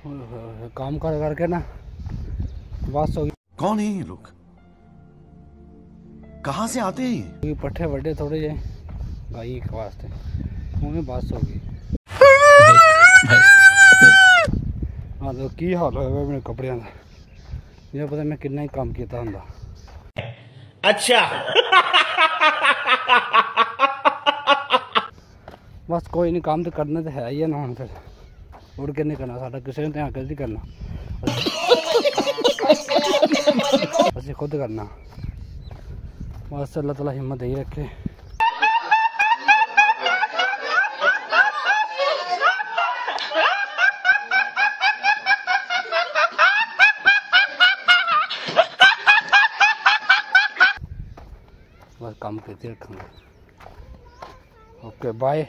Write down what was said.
काम कर करके ना बस हो गई। कौन है ये लोग, कहाँ से आते हैं ये? पट्ठे बड़े थोड़े जे गाई के वास्ते उन्हें बस हो गई। हाँ तो की हाल होगा मेरे कपड़े का, मुझे पता मैं कितना ही काम किया होंगे। अच्छा बस कोई नहीं, काम तो करना तो है ही है ना। हम फिर उड़ के नहीं करना, साडा किसी ने ध्यान नहीं करना, असं खुद करना। बस अल्लाह ताला हिम्मत ही रखे। बस काम करते रखेंगे। Okay bye.